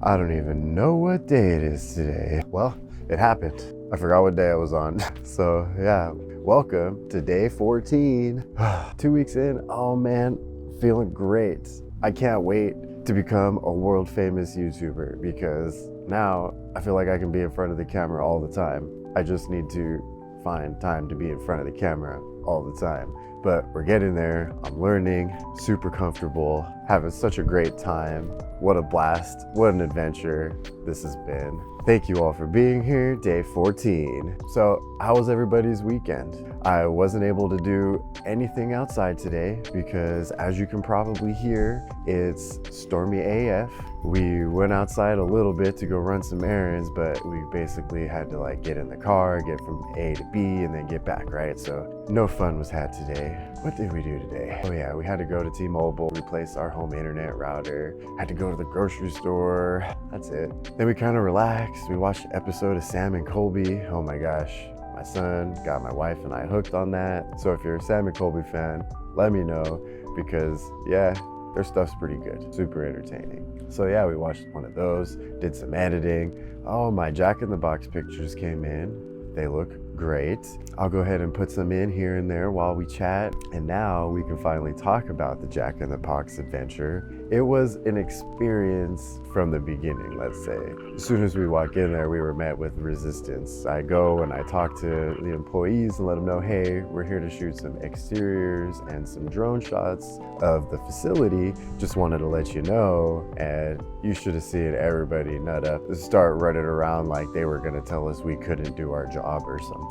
I don't even know what day it is today. Well, it happened. I forgot what day I was on. So yeah, welcome to day 14. 2 weeks in, oh man, feeling great. I can't wait to become a world famous YouTuber because now I feel like I can be in front of the camera all the time. I just need to find time to be in front of the camera all the time. But we're getting there. I'm learning, super comfortable, having such a great time. What a blast, what an adventure this has been. Thank you all for being here, day 14. So how was everybody's weekend? I wasn't able to do anything outside today because, as you can probably hear, it's stormy AF. We went outside a little bit to go run some errands, but we basically had to get in the car, get from A to B, and then get back, right? So no fun was had today. What did we do today? Oh yeah, we had to go to T-Mobile, replace our home internet router, had to go to the grocery store. That's it. Then we kind of relaxed. We watched an episode of Sam and Colby. Oh my gosh. My son got my wife and I hooked on that. So if you're a Sam and Colby fan, let me know because yeah, their stuff's pretty good, super entertaining. So yeah, we watched one of those, did some editing. Oh, my Jack in the Box pictures came in. They look great. I'll go ahead and put some in here and there while we chat. And now we can finally talk about the Jack in the Box adventure. It was an experience from the beginning, let's say. As soon as we walk in there, we were met with resistance. I go and I talk to the employees and let them know, hey, we're here to shoot some exteriors and some drone shots of the facility. Just wanted to let you know. And you should have seen everybody nut up, start running around like they were gonna tell us we couldn't do our job or something.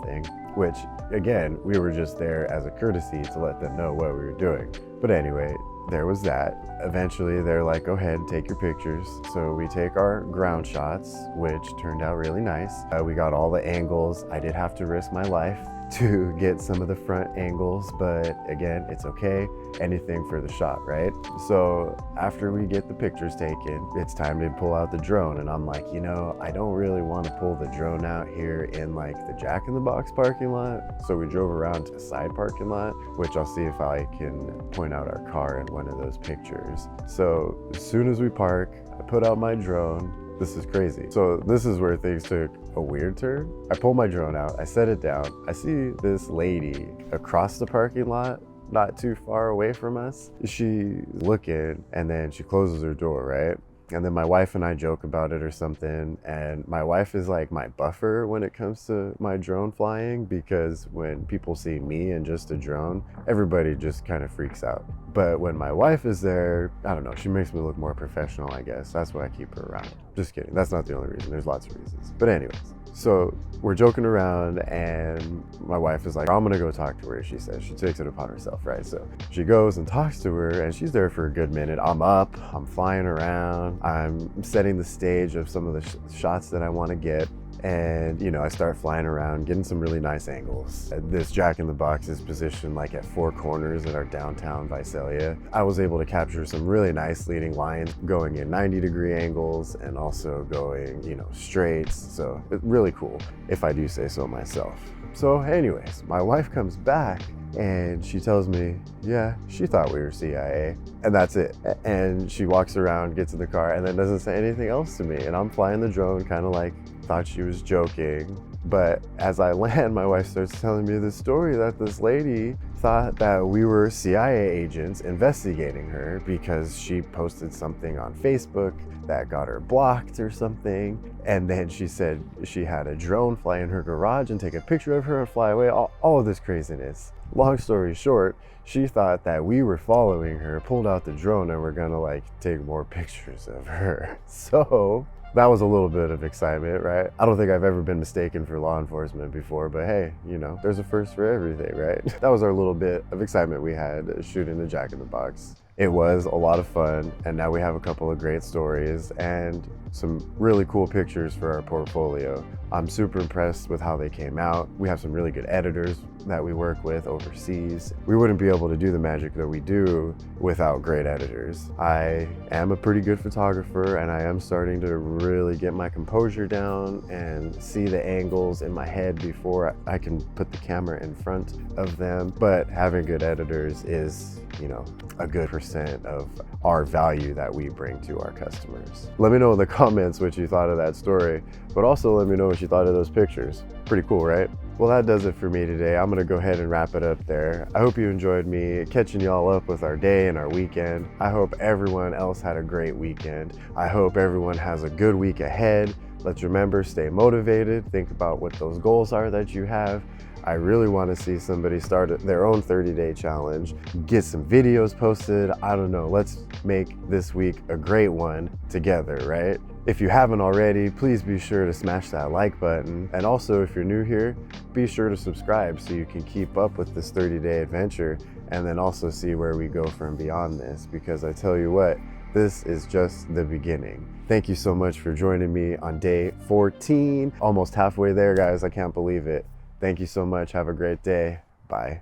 Which, again, we were just there as a courtesy to let them know what we were doing. But anyway, there was that. Eventually, they're like, go ahead and take your pictures. So we take our ground shots, which turned out really nice. We got all the angles. I did have to risk my life to get some of the front angles, but again, it's okay. Anything for the shot, right? So after we get the pictures taken, it's time to pull out the drone. And I'm like, I don't really want to pull the drone out here in the Jack in the Box parking lot. So we drove around to a side parking lot, which I'll see if I can point out our car in one of those pictures. So as soon as we park, I put out my drone. This is crazy. So this is where things took a weird turn. I pull my drone out, I set it down. I see this lady across the parking lot, not too far away from us. She's looking and then she closes her door, right? And then my wife and I joke about it or something. And my wife is like my buffer when it comes to my drone flying, because when people see me and just a drone, everybody just kind of freaks out. But when my wife is there, I don't know, she makes me look more professional, I guess. That's why I keep her around. Just kidding. That's not the only reason. There's lots of reasons. But anyways, so we're joking around and my wife is like, I'm gonna go talk to her, she says. She takes it upon herself, right? So she goes and talks to her and she's there for a good minute. I'm up, I'm flying around, I'm setting the stage of some of the shots that I wanna get. And I start flying around, getting some really nice angles. This Jack in the Box is positioned at 4 corners at our downtown Visalia. I was able to capture some really nice leading lines going in 90-degree angles and also going, straights. So it's really cool, if I do say so myself. So anyways, my wife comes back and she tells me, yeah, she thought we were CIA. And that's it. And she walks around, gets in the car, and then doesn't say anything else to me. And I'm flying the drone kind of thought she was joking. But as I land, my wife starts telling me this story that this lady thought that we were CIA agents investigating her because she posted something on Facebook that got her blocked or something. And then she said she had a drone fly in her garage and take a picture of her and fly away. All of this craziness. Long story short, she thought that we were following her, pulled out the drone, and we're gonna take more pictures of her. So that was a little bit of excitement, right? I don't think I've ever been mistaken for law enforcement before, but hey, there's a first for everything, right? That was our little bit of excitement we had shooting the Jack in the Box. It was a lot of fun, and now we have a couple of great stories and some really cool pictures for our portfolio. I'm super impressed with how they came out. We have some really good editors that we work with overseas. We wouldn't be able to do the magic that we do without great editors. I am a pretty good photographer, and I am starting to really get my composure down and see the angles in my head before I can put the camera in front of them. But having good editors is you know, a good percent of our value that we bring to our customers. Let me know in the comments what you thought of that story, but also let me know what you thought of those pictures. Pretty cool, right? Well, that does it for me today. I'm gonna go ahead and wrap it up there. I hope you enjoyed me catching y'all up with our day and our weekend. I hope everyone else had a great weekend. I hope everyone has a good week ahead. Let's remember, stay motivated. Think about what those goals are that you have. I really want to see somebody start their own 30-day challenge, get some videos posted. I don't know, let's make this week a great one together, right? If you haven't already, please be sure to smash that like button. And also, if you're new here, be sure to subscribe so you can keep up with this 30-day adventure and then also see where we go from beyond this, because I tell you what, this is just the beginning. Thank you so much for joining me on day 14. Almost halfway there, guys. I can't believe it. Thank you so much. Have a great day. Bye.